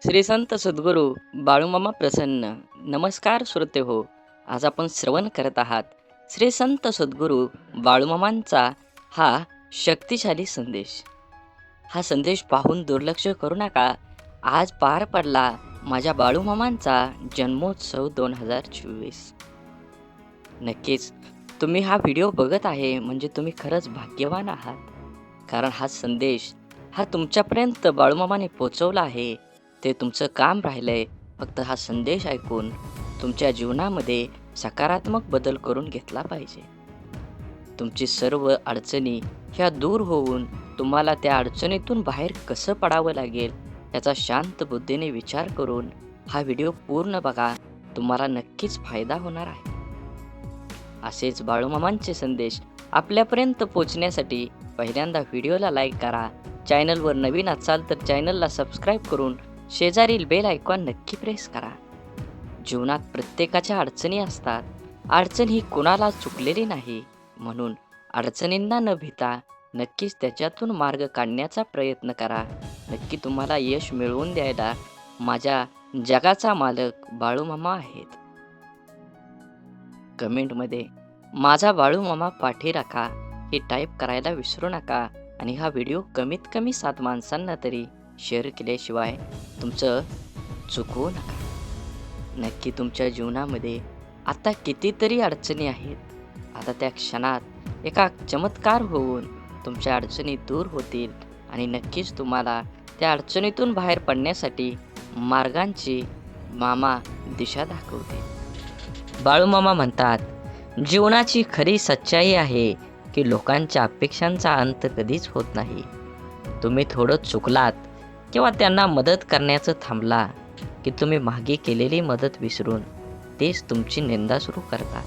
श्री संत सद्गुरू बाळूमामा प्रसन्न. नमस्कार श्रोते हो. आज आपण श्रवण करत आहात श्री संत सद्गुरू बाळूमामांचा हा शक्तिशाली संदेश. हा संदेश पाहून दुर्लक्ष करू नका. आज पार पडला माझ्या बाळूमामांचा जन्मोत्सव 2024. नक्कीच तुम्ही हा व्हिडिओ बघत आहे म्हणजे तुम्ही खरंच भाग्यवान आहात. कारण हा संदेश हा तुमच्यापर्यंत बाळूमामाने पोचवला आहे. ते तुमचं काम राहिलंय फक्त हा संदेश ऐकून तुमच्या जीवनामध्ये सकारात्मक बदल करून घेतला पाहिजे. तुमची सर्व अडचणी ह्या दूर होऊन तुम्हाला त्या अडचणीतून बाहेर कसं पडावं लागेल याचा शांत बुद्धीने विचार करून हा व्हिडिओ पूर्ण बघा. तुम्हाला नक्कीच फायदा होणार आहे. असेच बाळूमामांचे संदेश आपल्यापर्यंत पोचण्यासाठी पहिल्यांदा व्हिडिओला लाईक करा. चॅनलवर नवीन असाल तर चॅनलला सबस्क्राईब करून शेजारील बेल आयकॉन नक्की प्रेस करा. जीवनात प्रत्येकाच्या अडचणी असतात. अडचण ही कोणाला चुकलेली नाही. म्हणून अडचणींना न भीता नक्कीच त्याच्यातून मार्ग काढण्याचा प्रयत्न करा. नक्की तुम्हाला यश मिळवून द्यायला माझ्या जगाचा मालक बाळूमामा आहेत. कमेंटमध्ये माझा बाळूमामा पाठी राखा हे टाईप करायला विसरू नका. आणि हा व्हिडिओ कमीत कमी 7 माणसांना तरी शेअर केल्याशिवाय तुमचं चुकवू नका. नक्की तुमच्या जीवनामध्ये आता कितीतरी अडचणी आहेत. आता त्या क्षणात एका चमत्कार होऊन तुमच्या अडचणी दूर होतील आणि नक्कीच तुम्हाला त्या अडचणीतून बाहेर पडण्यासाठी मार्गांची मामा दिशा दाखवतील. बाळूमामा म्हणतात, जीवनाची खरी सच्चाई आहे की लोकांच्या अपेक्षांचा अंत कधीच होत नाही. तुम्ही थोडं चुकलात किंवा त्यांना मदत करण्याचं थांबला की तुम्ही मागे केलेली मदत विसरून तेच तुमची निंदा सुरू करतात.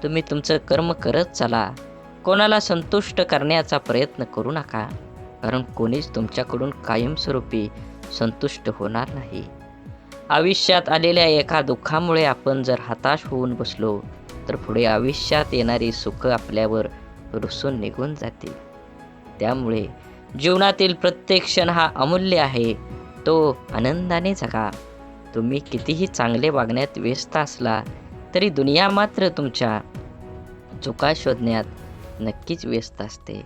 तुम्ही तुमचं कर्म करत चला. कोणाला संतुष्ट करण्याचा प्रयत्न करू नका. कारण कोणीच तुमच्याकडून कायमस्वरूपी संतुष्ट होणार नाही. आयुष्यात आलेल्या एका दुःखामुळे आपण जर हताश होऊन बसलो तर पुढे आयुष्यात येणारी सुख आपल्यावर रुसून निघून जातील. त्यामुळे जीवनातील प्रत्येक क्षण हा अमूल्य आहे. तो आनंदाने जगा. तुम्ही कितीही चांगले वागण्यात व्यस्त असला तरी दुनिया मात्र तुमच्या चुका शोधण्यात नक्कीच व्यस्त असते.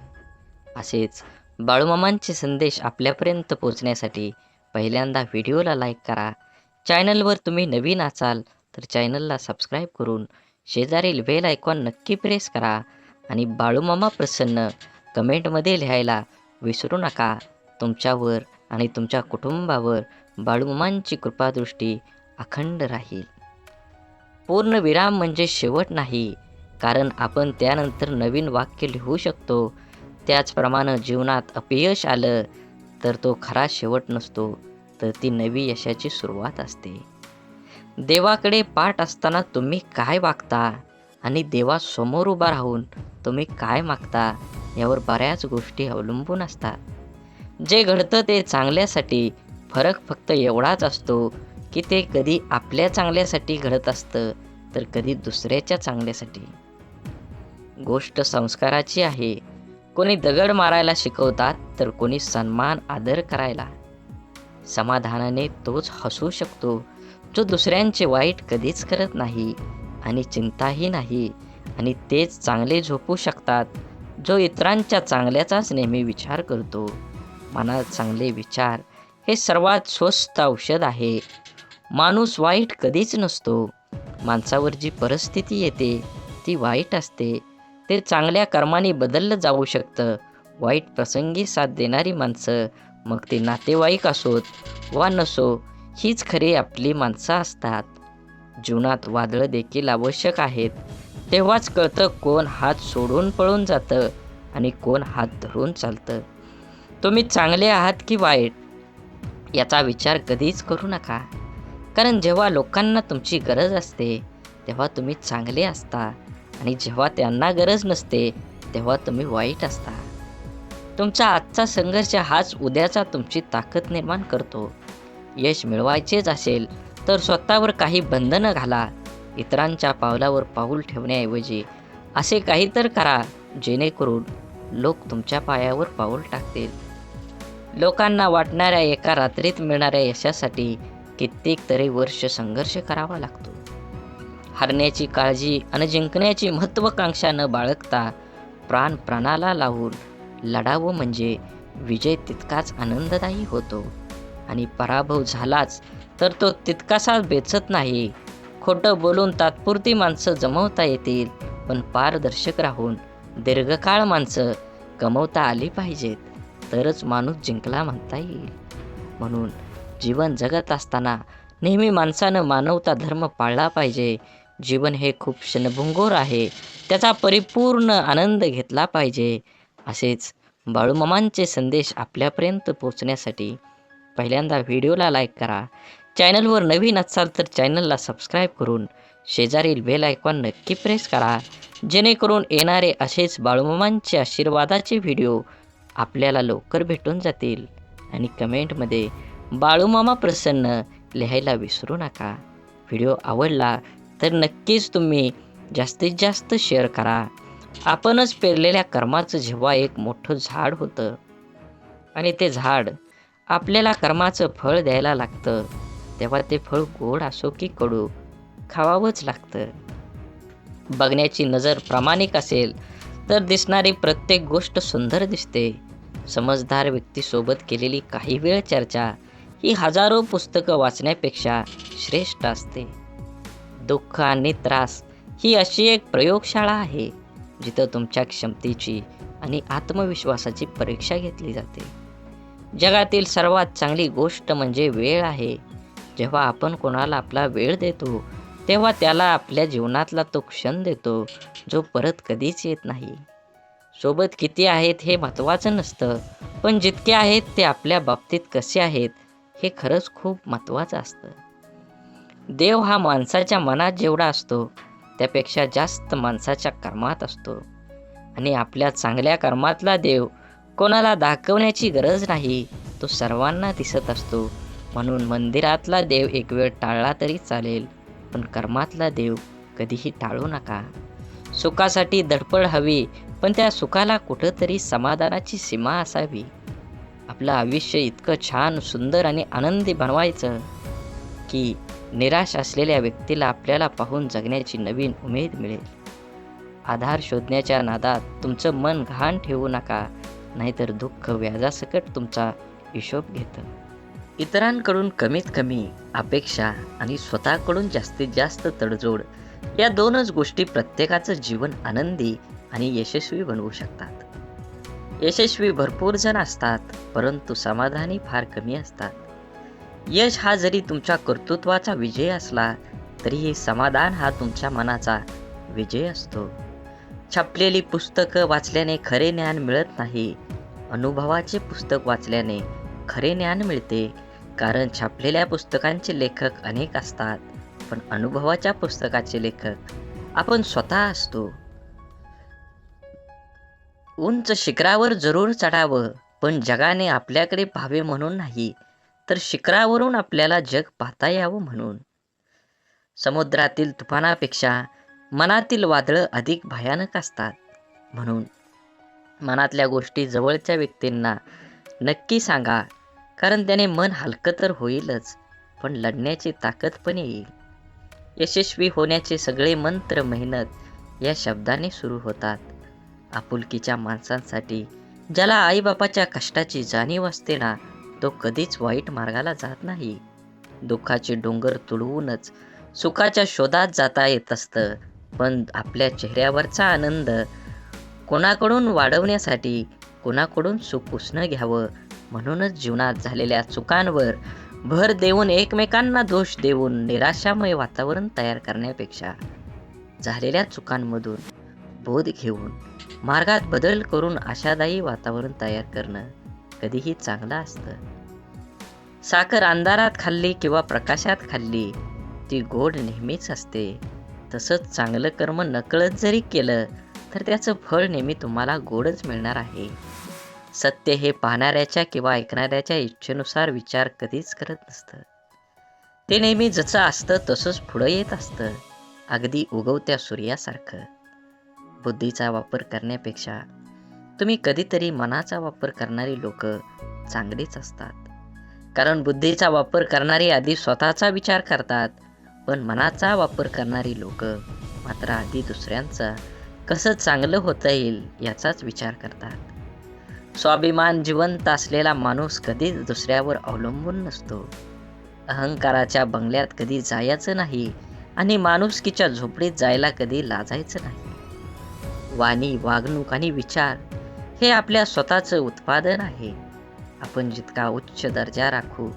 असेच बाळूमामांचे संदेश आपल्यापर्यंत पोहोचण्यासाठी पहिल्यांदा व्हिडिओला लाईक करा. चॅनलवर तुम्ही नवीन असाल तर चॅनलला सबस्क्राईब करून शेजारील बेल आयकॉन नक्की प्रेस करा. आणि बाळूमामा प्रसन्न कमेंटमध्ये लिहायला विसरू नका. तुमच्यावर आणि तुमच्या कुटुंबावर बाळूमामांची कृपादृष्टी अखंड राहील. पूर्ण विराम म्हणजे शेवट नाही. कारण आपण त्यानंतर नवीन वाक्य लिहू शकतो. त्याचप्रमाणे जीवनात अपयश आलं तर तो खरा शेवट नसतो, तर ती नवी यशाची सुरुवात असते. देवाकडे पाठ असताना तुम्ही काय वागता आणि देवासमोर उभा राहून तुम्ही काय मागता यावर बऱ्याच गोष्टी अवलंबून असतात. जे घडतं ते चांगल्यासाठी. फरक फक्त एवढाच असतो की ते कधी आपल्या चांगल्यासाठी घडत असतं तर कधी दुसऱ्याच्या चांगल्यासाठी. गोष्ट संस्काराची आहे. कोणी दगड मारायला शिकवतात तर कोणी सन्मान आदर करायला. समाधानाने तोच हसू शकतो जो दुसऱ्यांचे वाईट कधीच करत नाही आणि चिंताही नाही. आणि तेच चांगले झोपू शकतात जो इतरांच्या चांगल्याचाच नेहमी विचार करतो. मनात चांगले विचार हे सर्वात स्वस्त औषध आहे. माणूस वाईट कधीच नसतो. माणसावर जी परिस्थिती येते ती वाईट असते. ते चांगल्या कर्माने बदललं जाऊ शकतं. वाईट प्रसंगी साथ देणारी माणसं, मग ते नातेवाईक असोत वा नसो, हीच खरी आपली माणसं असतात. जीवनात वादळं देखील आवश्यक आहेत. तेव्हाच कळतं कोण हात सोडून पळून जातं आणि कोण हात धरून चालतं. तुम्ही चांगले आहात की वाईट याचा विचार कधीच करू नका. कारण जेव्हा लोकांना तुमची गरज असते तेव्हा तुम्ही चांगले असता आणि जेव्हा त्यांना गरज नसते तेव्हा तुम्ही वाईट असता. तुमचा आजचा संघर्ष हाच उद्याचा तुमची ताकद निर्माण करतो. यश मिळवायचेच असेल तर स्वतःवर काही बंधनं घाला. इतरांच्या पावलावर पाऊल ठेवण्याऐवजी असे काही तर करा जेणेकरून लोक तुमच्या पायावर पाऊल टाकतील. लोकांना वाटणाऱ्या एका रात्रीत मिळणाऱ्या यशासाठी कित्येक तरी वर्ष संघर्ष करावा लागतो. हरण्याची काळजी आणि जिंकण्याची महत्त्वाकांक्षा न बाळगता प्राणाला लावून लढावं म्हणजे विजय तितकाच आनंददायी होतो. आणि पराभव झालाच तर तो तितकासा बेचत नाही. खोटं बोलून तात्पुरती माणसं जमवता येतील, पण पारदर्शक राहून दीर्घकाळ माणसं कमवता आली पाहिजेत, तरच माणूस जिंकला म्हणता येईल. म्हणून जीवन जगत असताना नेहमी माणसानं मानवता धर्म पाळला पाहिजे. जीवन हे खूप क्षणभंगूर आहे, त्याचा परिपूर्ण आनंद घेतला पाहिजे. असेच बाळूमामांचे संदेश आपल्यापर्यंत पोहोचण्यासाठी पहिल्यांदा व्हिडिओला लाईक करा. चॅनलवर नवीन असाल तर चॅनलला सबस्क्राईब करून शेजारील बेल आयकॉन नक्की प्रेस करा, जेणेकरून येणारे असेच बाळूमामांचे आशीर्वादाचे व्हिडिओ आपल्याला लवकर भेटून जातील. आणि कमेंटमध्ये बाळूमामा प्रसन्न लिहायला विसरू नका. व्हिडिओ आवडला तर नक्कीच तुम्ही जास्तीत जास्त शेअर करा. आपणच पेरलेल्या कर्माचं जेव्हा एक मोठं झाड होतं आणि ते झाड आपल्याला कर्माचं फळ द्यायला लागतं, तेव्हा ते फळ गोड असो की कडू खावावंच लागतं. बघण्याची नजर प्रामाणिक असेल तर दिसणारी प्रत्येक गोष्ट सुंदर दिसते. समजदार व्यक्तीसोबत केलेली काही वेळ चर्चा ही हजारो पुस्तकं वाचण्यापेक्षा श्रेष्ठ असते. दुःख आणि त्रास ही अशी एक प्रयोगशाळा आहे, जिथं तुमच्या क्षमतेची आणि आत्मविश्वासाची परीक्षा घेतली जाते. जगातील सर्वात चांगली गोष्ट म्हणजे वेळ आहे. जेव्हा आपण कोणाला आपला वेळ देतो, तेव्हा त्याला आपल्या जीवनातला तो क्षण देतो जो परत कधीच येत नाही. सोबत किती आहेत हे महत्त्वाचं नसतं, पण जितके आहेत ते आपल्या बाबतीत कसे आहेत हे खरंच खूप महत्त्वाचं असतं. देव हा माणसाच्या मनात जेवढा असतो त्यापेक्षा जास्त माणसाच्या कर्मात असतो. आणि आपल्या चांगल्या कर्मातला देव कोणाला दाखवण्याची गरज नाही, तो सर्वांना दिसत असतो. म्हणून मंदिरातला देव एक वेळ टाळला तरी चालेल, पण कर्मातला देव कधीही टाळू नका. सुखासाठी धडपड हवी, पण त्या सुखाला कुठंतरी समाधानाची सीमा असावी. आपलं आयुष्य इतकं छान, सुंदर आणि आनंदी बनवायचं की निराश असलेल्या व्यक्तीला आपल्याला पाहून जगण्याची नवीन उमेद मिळेल. आधार शोधण्याच्या नादात तुमचं मन घाण ठेवू नका, नाहीतर दुःख व्याजासकट तुमचा हिशोब घेतं. इतरांकडून कमीत कमी अपेक्षा आणि स्वतःकडून जास्तीत जास्त तडजोड या दोनच गोष्टी प्रत्येकाचं जीवन आनंदी आणि यशस्वी बनवू शकतात. यशस्वी भरपूर जण असतात, परंतु समाधानी फार कमी असतात. यश हा जरी तुमच्या कर्तृत्वाचा विजय असला तरीही समाधान हा तुमच्या मनाचा विजय असतो. छापलेली पुस्तकं वाचल्याने खरे ज्ञान मिळत नाही, अनुभवाचे पुस्तक वाचल्याने खरे ज्ञान मिळते. कारण छापलेल्या पुस्तकांचे लेखक अनेक असतात, पण अनुभवाच्या पुस्तकाचे लेखक आपण स्वतः असतो. उंच शिखरावर जरूर चढावं, पण जगाने आपल्याकडे पाहावे म्हणून नाही, तर शिखरावरून आपल्याला जग पाहता यावं म्हणून. समुद्रातील तुफानापेक्षा मनातील वादळं अधिक भयानक असतात. म्हणून मनातल्या गोष्टी जवळच्या व्यक्तींना नक्की सांगा, कारण त्याने मन हलकं तर होईलच, पण लढण्याची ताकद पण येईल. यशस्वी होण्याचे सगळे मंत्र मेहनत या शब्दाने सुरू होतात. आपुलकीच्या माणसांसाठी, ज्याला आईबापाच्या कष्टाची जाणीव असते ना, तो कधीच वाईट मार्गाला जात नाही. दुःखाचे डोंगर तुडवूनच सुखाच्या शोधात जाता येत असतं, पण आपल्या चेहऱ्यावरचा आनंद कोणाकडून वाढवण्यासाठी कोणाकडून सुख उसणं घ्यावं. म्हणूनच जीवनात झालेल्या चुकांवर भर देऊन, एकमेकांना दोष देऊन निराशामय वातावरण तयार करण्यापेक्षा झालेल्या चुकांमधून बोध घेऊन मार्गात बदल करून आशादायी वातावरण तयार करणं कधीही चांगलं असतं. साखर अंधारात खाल्ली किंवा प्रकाशात खाल्ली ती गोड नेहमीच असते. तसंच चांगलं कर्म नकळत जरी केलं तर त्याचं फळ नेहमी तुम्हाला गोडच मिळणार आहे. सत्य हे पाहणाऱ्याच्या किंवा ऐकणाऱ्याच्या इच्छेनुसार विचार कधीच करत नसतं. ते नेहमी जसं असतं तसंच पुढं येत असतं, अगदी उगवत्या सूर्यासारखं. बुद्धीचा वापर करण्यापेक्षा तुम्ही कधीतरी मनाचा वापर करणारी लोक चांगलीच असतात. कारण बुद्धीचा वापर करणारे आधी स्वतःचा विचार करतात, पण मनाचा वापर करणारी लोक मात्र आधी दुसऱ्यांचा कसं चांगलं होता येईल याचाच विचार करतात. स्वाभिमान जिवंत असलेला माणूस कधीच दुसऱ्यावर अवलंबून नसतो. अहंकाराच्या बंगल्यात कधी जायचं नाही आणि माणुसकीच्या झोपडीत जायला कधी लाजायचं नाही. वाणी, वागणूक आणि विचार हे आपल्या स्वतःचं उत्पादन आहे. आपण जितका उच्च दर्जा राखू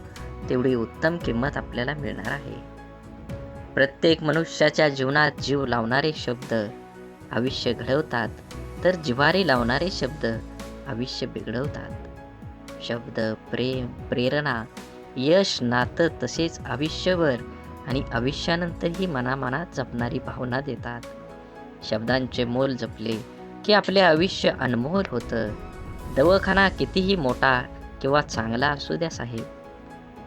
तेवढी उत्तम किंमत आपल्याला मिळणार आहे. प्रत्येक मनुष्याच्या जीवनात जीव लावणारे शब्द आयुष्य घडवतात, तर जिव्हारी लावणारे शब्द आयुष्य बिघडवतात. शब्द, प्रेम, प्रेरणा, यश, नातं तसेच आयुष्यभर आणि आयुष्यानंतरही मनामनात जपणारी भावना देतात. शब्दांचे मोल जपले की आपले आयुष्य अनमोल होतं. दवाखाना कितीही मोठा किंवा चांगला असू द्या साहेब,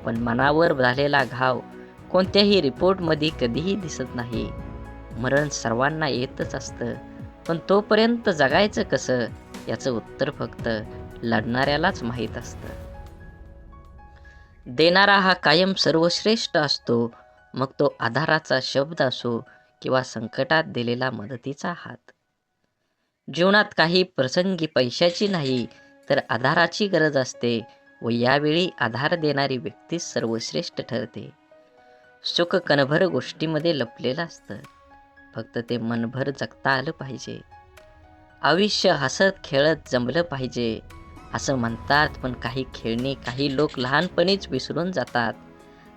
पण मनावर झालेला घाव कोणत्याही रिपोर्टमध्ये कधीही दिसत नाही. मरण सर्वांना येतच असतं, पण तोपर्यंत जगायचं कसं याचं उत्तर फक्त लढणाऱ्यालाच माहीत असतं. देणारा हा कायम सर्वश्रेष्ठ असतो, मग तो आधाराचा शब्द असो किंवा संकटात दिलेला मदतीचा हात. जीवनात काही प्रसंगी पैशाची नाही तर आधाराची गरज असते व यावेळी आधार देणारी व्यक्ती सर्वश्रेष्ठ ठरते. सुख कणभर गोष्टीमध्ये लपलेलं असतं, फक्त ते मनभर जगता आलं पाहिजे. आयुष्य हसत खेळत जमलं पाहिजे असं म्हणतात, पण काही खेळणी काही लोक लहानपणीच विसरून जातात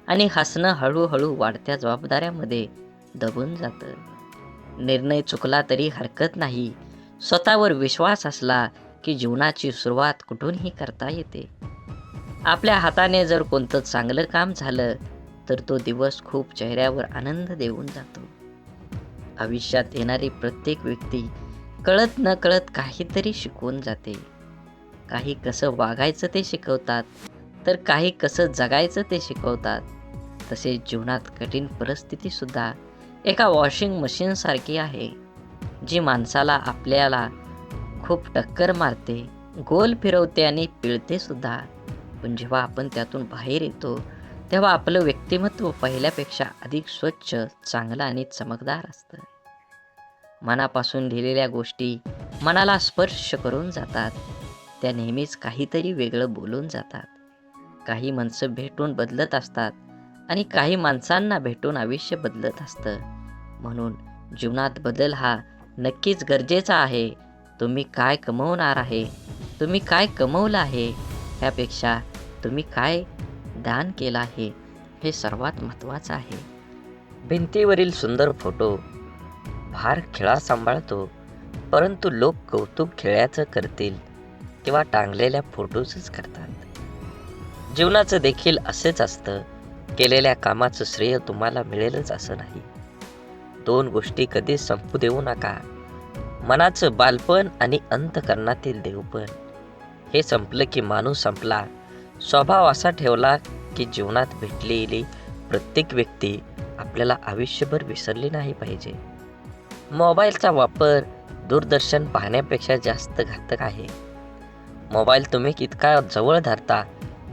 आणि हसणं हळूहळू वाढत्या जबाबदाऱ्यामध्ये दबून जातं. निर्णय चुकला तरी हरकत नाही, स्वतःवर विश्वास असला की जीवनाची सुरुवात कुठूनही करता येते. आपल्या हाताने जर कोणतं चांगलं काम झालं तर तो दिवस खूप चेहऱ्यावर आनंद देऊन जातो. आयुष्यात येणारी प्रत्येक व्यक्ती कळत न कळत काहीतरी शिकवून जाते. काही कसं वागायचं ते शिकवतात, तर काही कसं जगायचं ते शिकवतात. तसेच जीवनात कठीण परिस्थिती सुद्धा एका वॉशिंग मशीनसारखी आहे, जी माणसाला आपल्याला खूप टक्कर मारते, गोल फिरवते आणि पिळते सुद्धा. पण जेव्हा आपण त्यातून बाहेर येतो तेव्हा आपलं व्यक्तिमत्व पहिल्यापेक्षा अधिक स्वच्छ, चांगलं आणि चमकदार असतं. मनापासून लिहिलेल्या गोष्टी मनाला स्पर्श करून जातात. त्या नेहमीच काहीतरी वेगळं बोलून जातात. काही माणसं भेटून बदलत असतात आणि काही माणसांना भेटून आयुष्य बदलत असतं. म्हणून जीवनात बदल हा नक्कीच गरजेचा आहे. तुम्ही काय कमवणार आहे, तुम्ही काय कमवलं आहे, त्यापेक्षा तुम्ही काय दान केलं आहे हे सर्वात महत्त्वाचं आहे. भिंतीवरील सुंदर फोटो फार खिळा सांभाळतो, परंतु लोक कौतुक खेळाचं करतील किंवा टांगलेल्या फोटोजच करतात. जीवनाचं देखील असेच असतं. केलेल्या कामाचं श्रेय तुम्हाला मिळेलच असं नाही. दोन गोष्टी कधी संपू देऊ नका, मनाचं बालपण आणि अंतःकरणातील देवपण. हे संपलं की माणूस संपला. स्वभाव असा ठेवला की जीवनात भेटलेली प्रत्येक व्यक्ती आपल्याला आयुष्यभर विसरली नाही पाहिजे. मोबाईलचा वापर दूरदर्शन पाहण्यापेक्षा जास्त घातक आहे. मोबाईल तुम्ही इतका जवळ धरता,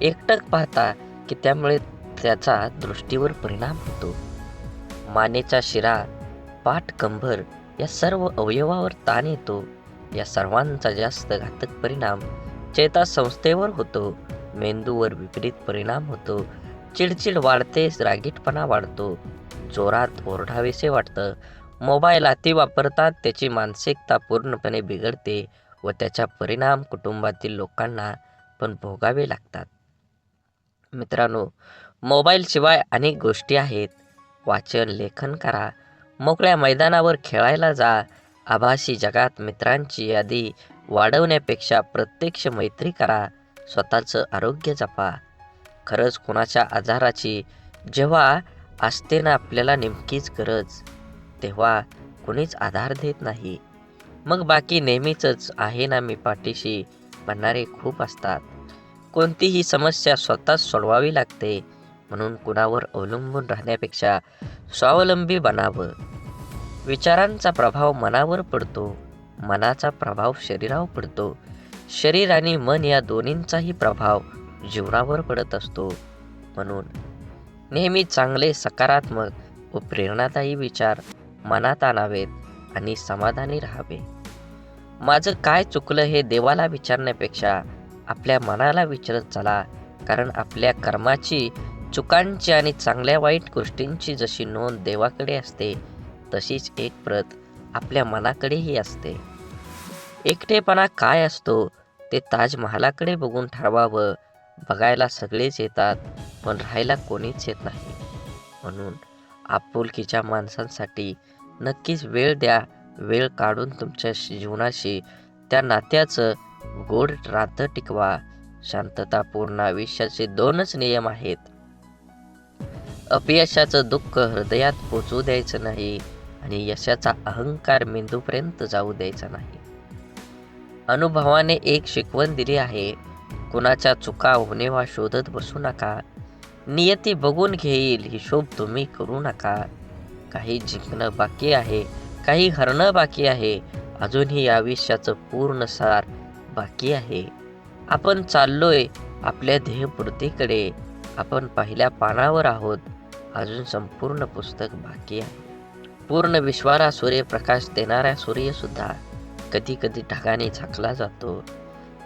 एकटक पाहता की त्यामुळे त्याचा दृष्टीवर परिणाम होतो. मानेचा शिरा, पाठ, कंबर या सर्व अवयवावर ताण येतो. या सर्वांचा जास्त घातक परिणाम चेतासंस्थेवर होतो. मेंदूवर विपरीत परिणाम होतो. चिडचिड वाढते, रागीटपणा वाढतो, जोरात ओरडावेसे वाटतं. मोबाईल अति वापरतात त्याची मानसिकता पूर्णपणे बिघडते व त्याचा परिणाम कुटुंबातील लोकांना पण भोगावे लागतात. मित्रांनो, मोबाईलशिवाय अनेक गोष्टी आहेत. वाचन, लेखन करा, मोकळ्या मैदानावर खेळायला जा. आभासी जगात मित्रांची यादी वाढवण्यापेक्षा प्रत्यक्ष मैत्री करा. स्वतःचं आरोग्य जपा. खरंच कोणाच्या आजाराची जेव्हा असते ना आपल्याला नेमकीच गरज, तेव्हा कोणीच आधार देत नाही. मग बाकी नेहमीच आहे ना मी पाठीशी म्हणणारे खूप असतात. कोणतीही समस्या स्वतःच सोडवावी लागते, म्हणून कुणावर अवलंबून राहण्यापेक्षा स्वावलंबी बनावं. विचारांचा प्रभाव मनावर पडतो, मनाचा प्रभाव शरीरावर पडतो, शरीर आणि मन या दोन्हींचाही प्रभाव जीवनावर पडत असतो. म्हणून नेहमी चांगले, सकारात्मक व प्रेरणादायी विचार मनात आणावेत आणि समाधानी राहावे. माझं काय चुकलं हे देवाला विचारण्यापेक्षा आपल्या मनाला विचारत चला, कारण आपल्या कर्माची, चुकांची आणि चांगल्या वाईट गोष्टींची जशी नोंद देवाकडे असते, तशीच एक प्रत आपल्या मनाकडेही असते. एकटेपणा काय असतो ते ताजमहालाकडे बघून ठरवावं. बघायला सगळेच येतात, पण राहायला कोणीच येत नाही. म्हणून आपुलकीच्या माणसांसाठी नक्कीच वेळ द्या. वेळ काढून तुमच्या जीवनाशी, त्या नात्याचं गोड नातं टिकवा. शांततापूर्ण आयुष्याचे 2च नियम आहेत. अपयशाचं दुःख हृदयात पोचू द्यायचं नाही आणि यशाचा अहंकार मेंदूपर्यंत जाऊ द्यायचा नाही. अनुभवाने एक शिकवण दिली आहे, कुणाच्या चुका होणेवा शोधत बसू नका. नियती बघून घेईल, हिशोब तुम्ही करू नका. काही जिंकणं बाकी आहे, काही हरणं बाकी आहे, अजूनही आयुष्याचं पूर्ण सार बाकी आहे. आपण चाललोय आपल्या ध्येयपूर्तीकडे. आपण पहिल्या पानावर आहोत, अजून संपूर्ण पुस्तक बाकी आहे. पूर्ण विश्वाला सूर्यप्रकाश देणारा सूर्यसुद्धा कधी कधी ढगाने झाकला जातो.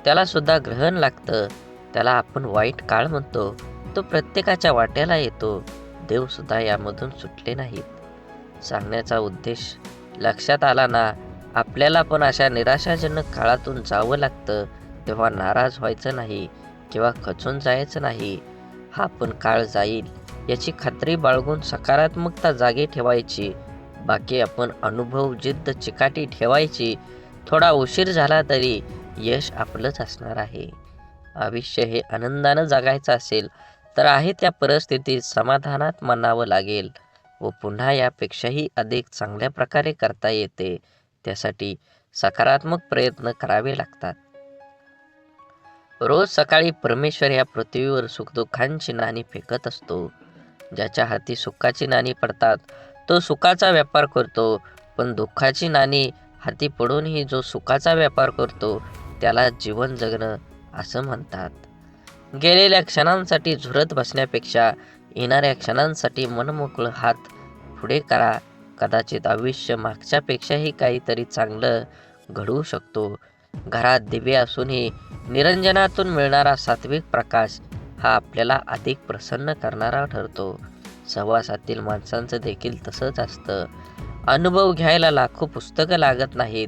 त्याला सुद्धा ग्रहण लागतं. त्याला आपण वाईट काळ म्हणतो. तो प्रत्येकाच्या वाट्याला येतो. देवसुद्धा यामधून सुटले नाहीत. सांगण्याचा उद्देश लक्षात आला ना? आपल्याला पण अशा निराशाजनक काळातून जावं लागतं, तेव्हा नाराज व्हायचं नाही किंवा खचून जायचं नाही. हा पण काळ जाईल याची खात्री बाळगून सकारात्मकता जागी ठेवायची. बाकी आपण अनुभव, जिद्द, चिकाटी ठेवायची. थोडा उशीर झाला तरी यश आपलंच असणार आहे. आयुष्य हे आनंदानं जगायचं असेल तर आहे त्या परिस्थितीत समाधानात मानावं लागेल व पुन्हा यापेक्षाही अधिक चांगल्या प्रकारे करता येते. त्यासाठी सकारात्मक प्रयत्न करावे लागतात. रोज सकाळी परमेश्वर या पृथ्वीवर सुखदुःखांची नाणी फेकत असतो. ज्याच्या हाती सुखाची नाणी पडतात तो सुखाचा व्यापार करतो, पण दुःखाची नाणी हाती पडूनही जो सुखाचा व्यापार करतो त्याला जीवन जगणं असं म्हणतात. गेलेल्या क्षणांसाठी झुरत बसण्यापेक्षा येणाऱ्या क्षणांसाठी मनमोकळं हात पुढे करा. कदाचित आयुष्य मागच्यापेक्षाही काहीतरी चांगलं घडवू शकतो. घरात दिवे असूनही निरंजनातून मिळणारा सात्विक प्रकाश हा आपल्याला अधिक प्रसन्न करणारा ठरतो. सहवासातील माणसांचं देखील तसंच असतं. अनुभव घ्यायला लाखो पुस्तकं लागत नाहीत,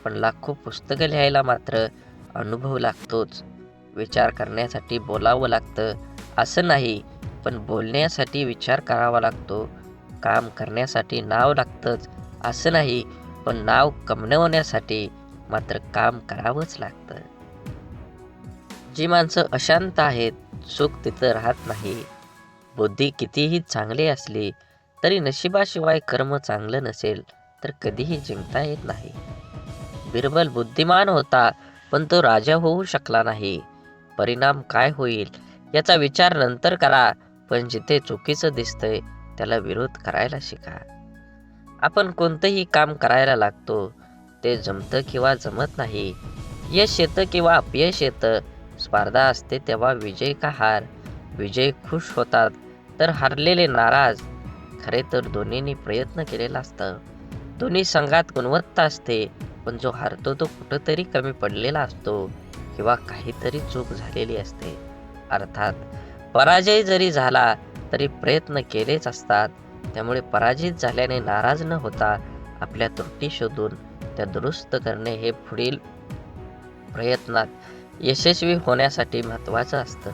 पण लाखो पुस्तकं लिहायला मात्र अनुभव लागतोच. विचार करण्यासाठी बोलावं लागतं असं नाही, पण बोलण्यासाठी विचार करावा लागतो. काम करण्यासाठी नाव लागतंच असं नाही, पण नाव कमवण्यासाठी मात्र काम करावंच लागतं. जी माणसं अशांत आहेत, सुख तिथं राहत नाही. बुद्धी कितीही चांगली असली तरी नशिबाशिवाय कर्म चांगलं नसेल तर कधीही जिंकता येत नाही. बिरबल बुद्धिमान होता, पण तो राजा होऊ शकला नाही. परिणाम काय होईल याचा विचार नंतर करा, पण जिथे चुकीचं दिसतंय त्याला विरोध करायला शिका. आपण कोणतंही काम करायला लागतो, ते जमतं किंवा जमत नाही. यश येतं किंवा अपयश येतं. स्पर्धा असते तेव्हा विजय का हार. विजय खुश होतात तर हारलेले नाराज. खरे तर दोन्हींनी प्रयत्न केलेला असतं. दोन्ही संघात गुणवत्ता असते, पण जो हारतो तो कुठंतरी कमी पडलेला असतो किंवा काहीतरी चूक झालेली असते. अर्थात पराजय जरी झाला तरी प्रयत्न केलेच असतात. त्यामुळे पराजित झाल्याने नाराज न होता आपल्या त्रुटी शोधून त्या दुरुस्त करणे हे पुढील प्रयत्नात यशस्वी होण्यासाठी महत्त्वाचं असतं.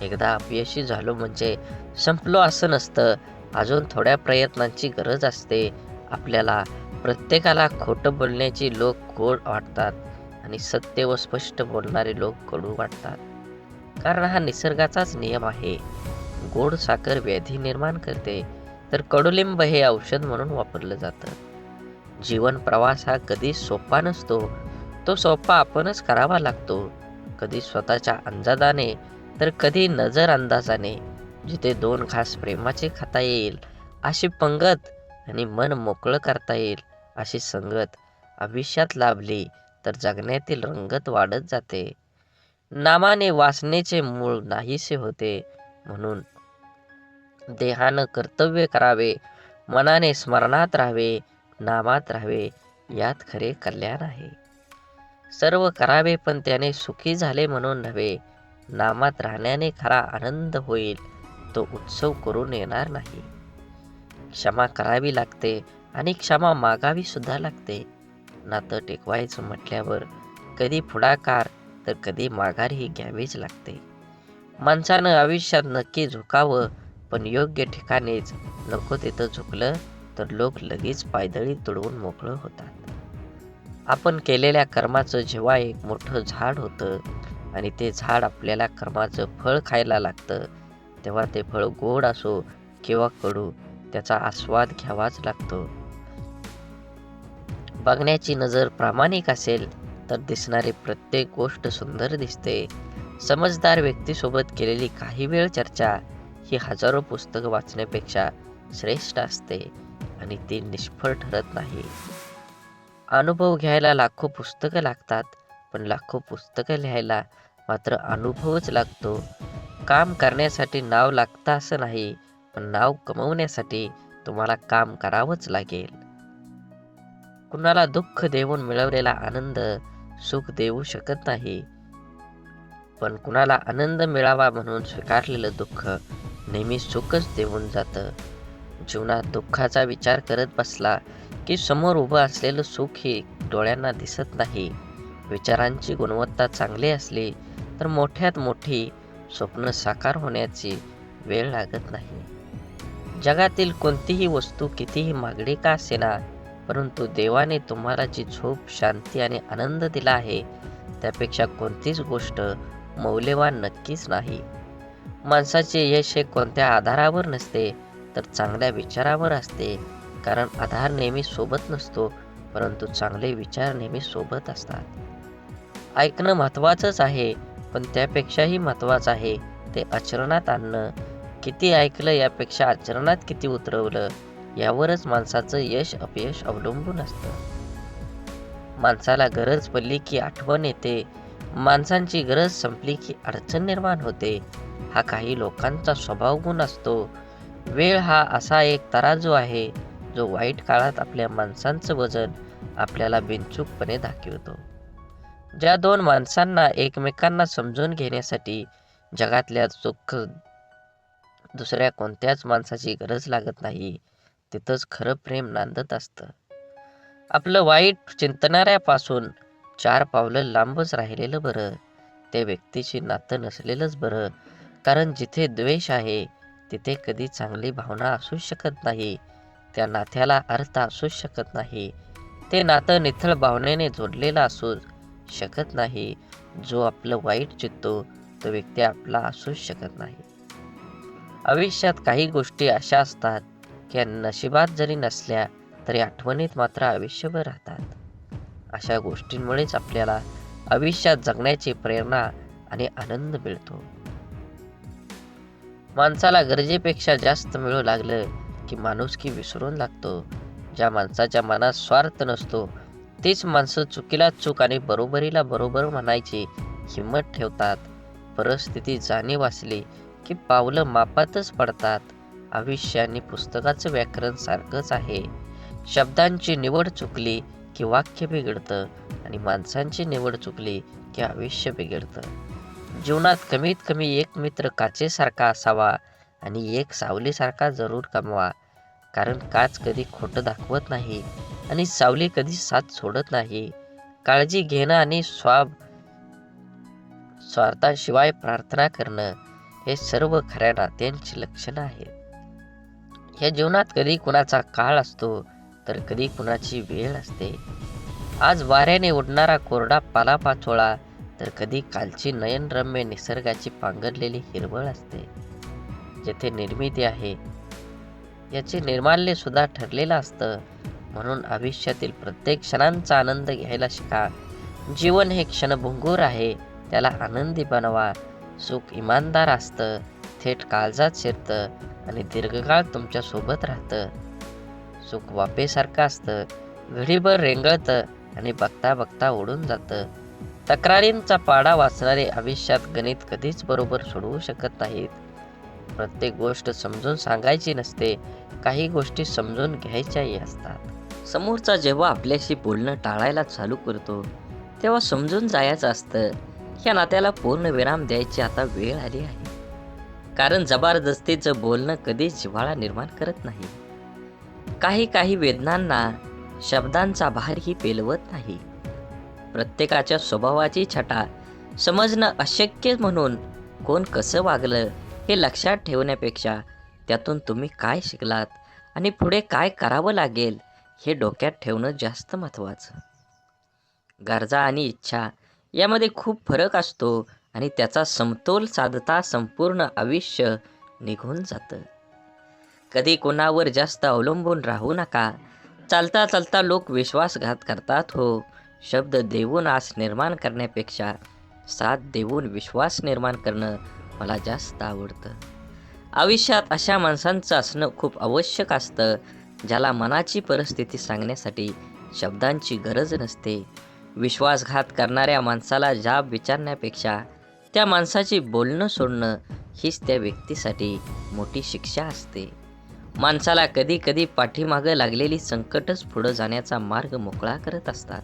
एकदा अपयशी झालो म्हणजे संपलो असं नसतं. अजून थोड्या प्रयत्नांची गरज असते. आपल्याला प्रत्येकाला खोटं बोलण्याची लोक गोड वाटतात आणि सत्य व स्पष्ट बोलणारे लोक कडू वाटतात. कारण हा निसर्गाचाच नियम आहे. गोड साखर व्याधी निर्माण करते, तर कडुलिंब हे औषध म्हणून वापरलं जातं. जीवन प्रवास हा कधी सोपा नसतो. तो सोपा आपणच करावा लागतो. कधी स्वतःच्या अंदाजाने तर कधी नजर अंदाजाने. जिथे 2 घास प्रेमाचे खाता येईल अशी पंगत आणि मन मोकळं करता येईल अशी संगत आयुष्यात लाभली तर जगण्यातील रंगत वाढत जाते. नामाने वासनेचे मूळ नाहीसे होते. म्हणून देहानं कर्तव्य करावे, मनाने स्मरणात राहावे, नामात राहावे, यात खरे कल्याण आहे. सर्व करावे पण त्याने सुखी झाले म्हणून नव्हे. नामात राहण्याने खरा आनंद होईल, तो उत्सव करून येणार नाही. क्षमा करावी लागते आणि क्षमा मागावी सुद्धा लागते. नातं टिकवायचं म्हटल्यावर कधी पुढाकार तर कधी माघारही घ्यावीच लागते. माणसानं आयुष्यात नक्की झुकावं, पण योग्य ठिकाणीच. नको तिथं झुकलं तर लोक लगेच पायदळी तुडवून मोकळं होतात. आपण केलेल्या कर्माचं जेव्हा एक मोठं झाड होतं आणि ते झाड आपल्याला कर्माचं फळ खायला लागतं, तेव्हा ते फळ गोड असो किंवा कडू, त्याचा आस्वाद घ्यावाच लागतो. बघण्याची नजर प्रामाणिक असेल तर दिसणारी प्रत्येक गोष्ट सुंदर दिसते. समजदार व्यक्तीसोबत केलेली काही वेळ चर्चा ही हजारो पुस्तकं वाचण्यापेक्षा श्रेष्ठ असते आणि ती निष्फळ ठरत नाही. अनुभव घ्यायला लाखो पुस्तकं लागतात, पण लाखो पुस्तकं लिहायला मात्र अनुभवच लागतो. काम करण्यासाठी नाव लागतं असं नाही, पण नाव कमवण्यासाठी तुम्हाला काम करावंच लागेल. कुणाला दुःख देऊन मिळवलेला आनंद सुख देऊ शकत नाही, पण कुणाला आनंद मिळावा म्हणून स्वीकारलेलं दुःख नेहमी सुखच देऊन जातं. जीवनात दुःखाचा विचार करत बसला की समोर उभं असलेलं सुख ही डोळ्यांना दिसत नाही. विचारांची गुणवत्ता चांगली असली तर मोठ्यात मोठी स्वप्न साकार होण्याची वेळ लागत नाही. जगातील कोणतीही वस्तू कितीही महागडी का असेना, परंतु देवाने तुम्हाला जी झोप, शांती आणि आनंद दिला आहे, त्यापेक्षा कोणतीच गोष्ट मौल्यवान नक्कीच नाही. माणसाचे यश हे कोणत्या आधारावर नसते, तर चांगल्या विचारावर असते. कारण आधार नेहमी सोबत नसतो, परंतु चांगले विचार नेहमी सोबत असतात. ऐकणं महत्त्वाचंच आहे, पण त्यापेक्षाही महत्त्वाचं आहे ते आचरणात आणणं. किती ऐकलं यापेक्षा आचरणात किती उतरवलं, यावरच माणसाचं यश अपयश अवलंबून असतं. माणसाला गरज पडली की आठवण येते, माणसांची गरज संपली की अडचण निर्माण होते. हा काही लोकांचा स्वभाव गुण असतो. वेळ हा असा एक तराजू आहे, जो वाईट काळात आपल्या माणसांचं वजन आपल्याला बिनचूकपणे दाखवतो. ज्या दोन माणसांना एकमेकांना समजून घेण्यासाठी जगातल्या दुःख दुसऱ्या कोणत्याच माणसाची गरज लागत नाही, तिथंच खरं प्रेम नांदत असतं. आपलं वाईट चिंतणाऱ्यापासून 4 पावलं लांबच राहिलेलं बरं. त्या व्यक्तीशी नातं नसलेलंच बरं. कारण जिथे द्वेष आहे तिथे कधी चांगली भावना असू शकत नाही. त्या नात्याला अर्थ असू शकत नाही. ते नातं निथळ भावनेने जोडलेलं असू शकत नाही. जो आपलं वाईट चित्तो तो व्यक्ती आपला असूच शकत नाही. आयुष्यात काही गोष्टी अशा असतात की नशिबात जरी नसल्या तरी आठवणीत मात्र आयुष्यभर राहतात. अशा गोष्टींमुळेच आपल्याला आयुष्यात जगण्याची प्रेरणा आणि आनंद मिळतो. माणसाला गरजेपेक्षा जास्त मिळू लागलं की माणुसकी विसरून लागतो. ज्या माणसाच्या मनात स्वार्थ नसतो तीच माणसं चुकीला चूक आणि बरोबरीला बरोबर म्हणायची हिंमत ठेवतात. परिस्थिती जाणीव असली की पावलं मापातच पडतात. आयुष्य आणि पुस्तकाचं व्याकरण सारखंच आहे. शब्दांची निवड चुकली की वाक्य बिघडतं आणि माणसांची निवड चुकली की आयुष्य बिघडतं. जीवनात कमीत कमी एक मित्र काचेसारखा असावा आणि एक सावलीसारखा जरूर कमवा. कारण काच कधी खोटं दाखवत नाही आणि सावली कधी साथ सोडत नाही. काळजी घेणं आणि स्वार्थाशिवाय प्रार्थना करणं हे सर्व खऱ्या नात्यांची लक्षणं आहेत. या जीवनात कधी कुणाचा काळ असतो तर कधी कुणाची वेळ असते. आज वाऱ्याने उडणारा कोरडा पालापाचोळा तर कधी कालची नयनरम्य निसर्गाची पांघरलेली हिरवळ असते. जेथे निर्मिती आहे याचे निर्माल्य सुद्धा ठरलेलं असतं. म्हणून आयुष्यातील प्रत्येक क्षणांचा आनंद घ्यायला शिका. जीवन हे क्षणभंगूर आहे, त्याला आनंदी बनवा. सुख इमानदार असतं, थेट काळजात शिरतं आणि दीर्घकाळ तुमच्या सोबत राहतं. सुख वाफेसारखं असतं, घडीभर रेंगळतं आणि बघता बघता उडून जातं. तक्रारींचा पाढा वाचणारे आयुष्यात गणित कधीच बरोबर सोडवू शकत नाहीत. प्रत्येक गोष्ट समजून सांगायची नसते, काही गोष्टी समजून घ्यायच्याही असतात. समोरचा जेव्हा आपल्याशी बोलणं टाळायला चालू करतो तेव्हा समजून जायचं असतं ह्या नात्याला पूर्ण विराम द्यायची आता वेळ आली आहे. कारण जबरदस्तीचं बोलणं कधीच जिव्हाळा निर्माण करत नाही. काही वेदनांना शब्दांचा भारही पेलवत नाही. प्रत्येकाच्या स्वभावाची छटा समजणं अशक्य म्हणून कोण कसं वागलं हे लक्षात ठेवण्यापेक्षा त्यातून तुम्ही काय शिकलात आणि पुढे काय करावं लागेल हे डोक्यात ठेवणं जास्त महत्त्वाचं. गरजा आणि इच्छा यामध्ये खूप फरक असतो आणि त्याचा समतोल साधता संपूर्ण आयुष्य निघून जातं. कधी कोणावर जास्त अवलंबून राहू नका. चालता चालता लोक विश्वासघात करतात हो. शब्द देऊन आस निर्माण करण्यापेक्षा साथ देऊन विश्वास निर्माण करणं मला जास्त आवडतं. आयुष्यात अशा माणसांचं असणं खूप आवश्यक असतं ज्याला मनाची परिस्थिती सांगण्यासाठी शब्दांची गरज नसते. विश्वासघात करणाऱ्या माणसाला जाब विचारण्यापेक्षा त्या माणसाची बोलणं सोडणं हीच त्या व्यक्तीसाठी मोठी शिक्षा असते. माणसाला कधी कधी पाठीमागं लागलेली संकटच पुढं जाण्याचा मार्ग मोकळा करत असतात.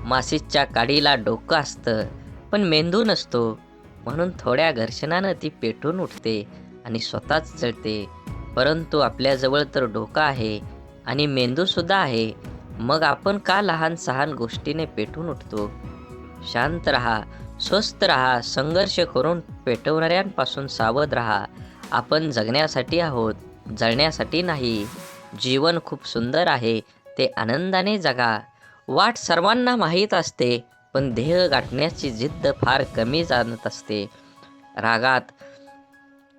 माशीच्या काडीला डोकं असतं पण मेंदू नसतो, म्हणून थोड्या घर्षणानं ती पेटून उठते आणि स्वतःच जळते. परंतु आपल्याजवळ तर डोकं आहे आणि मेंदूसुद्धा आहे, मग आपण का लहान सहान गोष्टीने पेटून उठतो? शांत राहा, स्वस्थ राहा, संघर्ष करून पेटवणाऱ्यांपासून सावध राहा. आपण जगण्यासाठी आहोत, जळण्यासाठी नाही. जीवन खूप सुंदर आहे, ते आनंदाने जगा. वाट सर्वांना माहीत असते, पण ध्येय गाठण्याची जिद्द फार कमी जाणत असते. रागात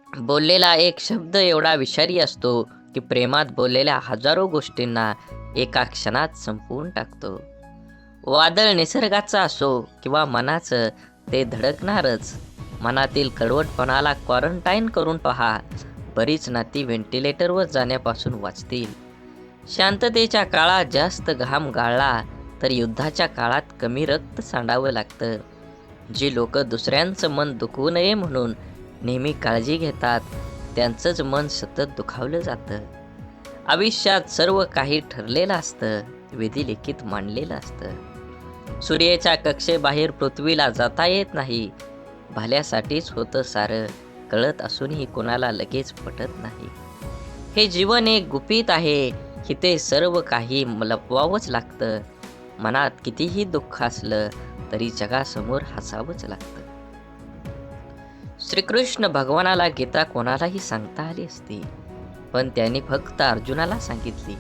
बोललेला एक शब्द एवढा विषारी असतो की प्रेमात बोललेल्या हजारो गोष्टींना एका क्षणात संपवून टाकतो. वादळ निसर्गाचं असो किंवा मनाचं, ते धडकणारच. मनातील कडवटपणाला क्वारंटाईन करून पहा. बरीच नाती व्हेंटिलेटरवर जाण्यापासून वाचतील. शांततेच्या काळात जास्त घाम गाळला तर युद्धाच्या काळात कमी रक्त सांडावं लागतं. जी लोक दुसऱ्यांचं मन दुखवू नये म्हणून नेहमी काळजी घेतात त्यांचंच मन सतत दुखावलं जातं. आयुष्यात सर्व काही ठरलेलं असतं, विधिलिखित मांडलेलं असतं. सूर्याच्या कक्षेबाहेर पृथ्वीला जाता येत नाही. भल्यासाठीच होतं सारं, कळत असूनही कोणाला लगेच पटत नाही. हे जीवन एक गुपित आहे, इथे सर्व काही लपवावंच लागतं. मनात कितीही दुःख असलं तरी जगासमोर हसावंच लागतं. श्रीकृष्ण भगवानाला गीता कोणालाही सांगता आली असती, पण त्यांनी फक्त अर्जुनाला सांगितली.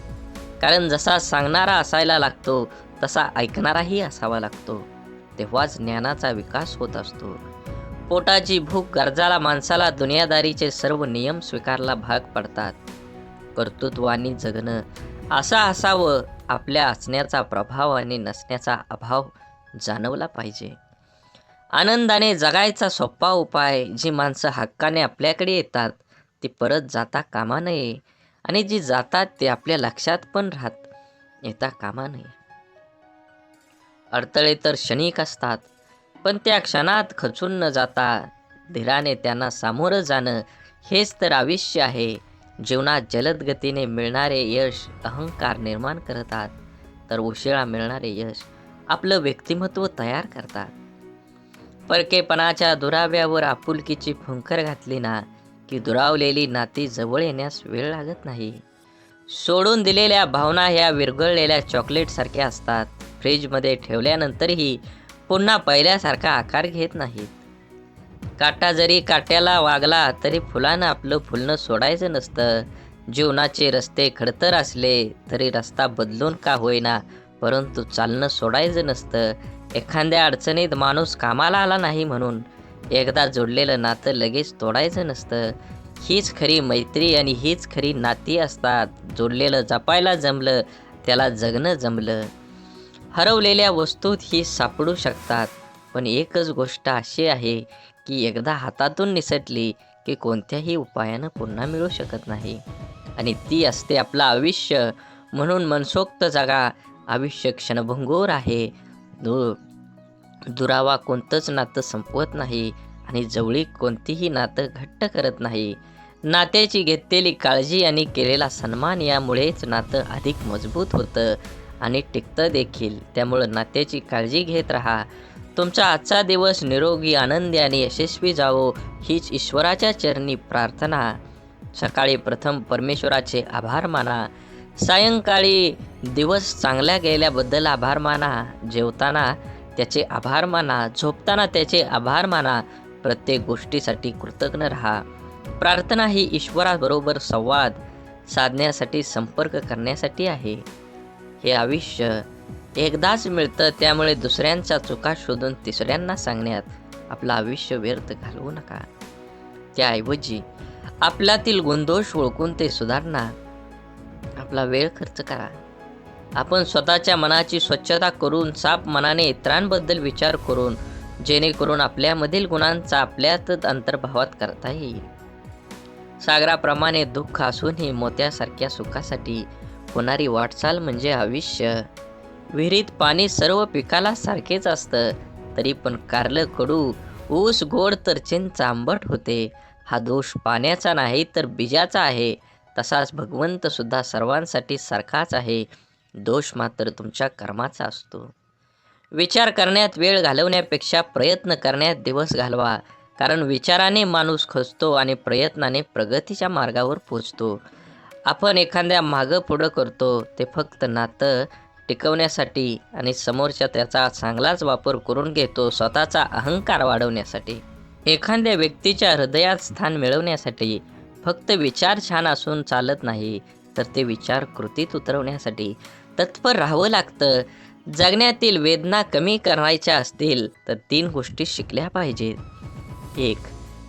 कारण जसा सांगणारा असायला लागतो तसा ऐकणाराही असावा लागतो. तेव्हाच ज्ञानाचा विकास होत असतो. पोटाची भूक गरजाला माणसाला दुनियादारीचे सर्व नियम स्वीकारला भाग पडतात. कर्तृत्वानी जगणं असं असावं, आपल्या असण्याचा प्रभाव आणि नसण्याचा अभाव जाणवला पाहिजे. आनंदाने जगायचा सोपा उपाय, जी माणसं हक्काने आपल्याकडे येतात ती परत जाता कामा नये, आणि जी जातात ते आपल्या लक्षात पण येता कामा नये. अडथळे तर क्षणिक असतात, पण त्या क्षणात खचून न जाता धीराने त्यांना सामोरं जाणं हेच तर आयुष्य आहे. जीवनात जलद गतीने मिळणारे यश अहंकार निर्माण करतात, तर उशिरा मिळणारे यश आपलं व्यक्तिमत्व तयार करतात. परकेपणाच्या दुराव्यावर आपुलकीची फुंकर घातली ना की दुरावलेली नाती जवळ येण्यास वेळ लागत नाही. सोडून दिलेल्या भावना ह्या विरघळलेल्या चॉकलेटसारख्या असतात. फ्रीजमध्ये ठेवल्यानंतरही पुन्हा पहिल्यासारखा आकार घेत नाहीत. काटा जरी काट्याला वागला तरी फुलानं आपलं फुलणं सोडायचं नसतं. जीवनाचे रस्ते खडतर असले तरी रस्ता बदलून का होईना, परंतु चालणं सोडायचं नसतं. एखाद्या अडचणीत माणूस कामाला आला नाही म्हणून एकदा जोडलेलं नातं लगेच तोडायचं नसतं. हीच खरी मैत्री आणि हीच खरी नाती असतात. जोडलेलं जपायला जमलं त्याला जगणं जमलं. हरवलेल्या वस्तूत ही सापडू शकतात, पण एकच गोष्ट अशी आहे की एकदा हातातून निसटली की कोणत्याही उपायानं पुन्हा मिळू शकत नाही, आणि ती असते आपलं आयुष्य. म्हणून मनसोक्त जगा. आयुष्य क्षणभंगूर आहे. दुरावा कोणतंच नातं संपवत नाही आणि जवळीक कोणतीही नातं घट्ट करत नाही. नात्याची घेतलेली काळजी आणि केलेला सन्मान यामुळेच नातं अधिक मजबूत होतं आणि टिकतं देखील. त्यामुळं नात्याची काळजी घेत राहा. तुमचा आजचा दिवस निरोगी, आनंदी आणि यशस्वी जावो हीच ईश्वराच्या चरणी प्रार्थना. सकाळी प्रथम परमेश्वराचे आभार माना. सायंकाळी दिवस चांगला गेल्याबद्दल आभार माना. जेवताना त्याचे आभार माना. झोपताना त्याचे आभार माना. प्रत्येक गोष्टीसाठी कृतज्ञ राहा. प्रार्थना ही ईश्वराबरोबर संवाद साधण्यासाठी, संपर्क करण्यासाठी आहे. हे आयुष्य एकदाच मिळतं, त्यामुळे दुसऱ्यांच्या चुका शोधून तिसऱ्यांना सांगण्यात आपलं आयुष्य व्यर्थ घालवू नका. त्याऐवजी आपल्यातील गुणदोष ओळखून ते सुधारणार आपला वेळ खर्च करा. आपण स्वतःच्या मनाची स्वच्छता करून, साफ मनाने इतरांबद्दल विचार करून, जेणेकरून आपल्यामधील गुणांचा आपल्यातच अंतर्भावात करता येईल. सागराप्रमाणे दुःख असूनही मोत्यासारख्या सुखासाठी होणारी वाटचाल म्हणजे आयुष्य. विहिरीत पाणी सर्व पिकाला सारखेच असतं, तरी पण कारलं कडू, ऊस गोड तर चिंच आंबट होते. हा दोष पाण्याचा नाही तर बीजाचा आहे. तसाच भगवंत सुद्धा सर्वांसाठी सारखाच आहे. दोष मात्र तुमच्या कर्माचा असतो. विचार करण्यात वेळ घालवण्यापेक्षा प्रयत्न करण्यात दिवस घालवा. कारण विचाराने माणूस खचतो आणि प्रयत्नाने प्रगतीच्या मार्गावर पोचतो. आपण एखाद्या मागं पुढं करतो ते फक्त नातं टिकवण्यासाठी आणि समोरच्या त्याचा चांगलाच वापर करून घेतो स्वतःचा अहंकार वाढवण्यासाठी. एखाद्या व्यक्तीच्या हृदयात स्थान मिळवण्यासाठी फक्त विचार छान असून चालत नाही, तर ते विचार कृतीत उतरवण्यासाठी तत्पर राहावं लागतं. जगण्यातील वेदना कमी करायच्या असतील तर 3 गोष्टी शिकल्या पाहिजेत. 1.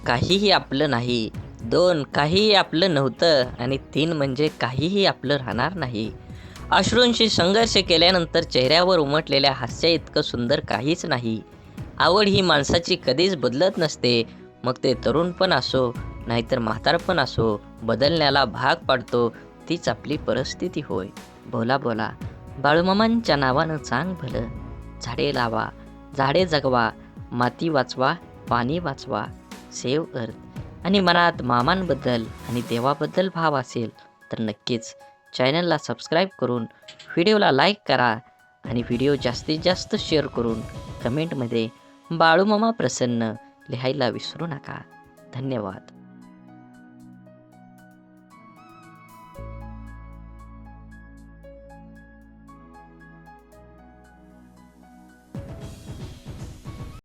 काहीही आपलं नाही. 2. काहीही आपलं नव्हतं. आणि 3 म्हणजे काहीही आपलं राहणार नाही. अश्रूंशी संघर्ष केल्यानंतर चेहऱ्यावर उमटलेल्या हास्य इतकं सुंदर काहीच नाही. आवड ही माणसाची कधीच बदलत नसते. मग ते तरुणपण असो नाहीतर म्हातारपण असो, बदलण्याला भाग पाडतो तीच आपली परिस्थिती होय. बोला बोला बाळूमामांच्या नावानं चांग भलं. झाडे लावा, झाडे जगवा, माती वाचवा, पाणी वाचवा, सेव्ह अर्थ. आणि मनात मामांबद्दल आणि देवाबद्दल भाव असेल तर नक्कीच चॅनलला सबस्क्राईब करून व्हिडिओला लाईक करा आणि व्हिडिओ जास्तीत जास्त शेअर करून कमेंटमध्ये बाळूमामा प्रसन्न लिहायला विसरू नका. धन्यवाद.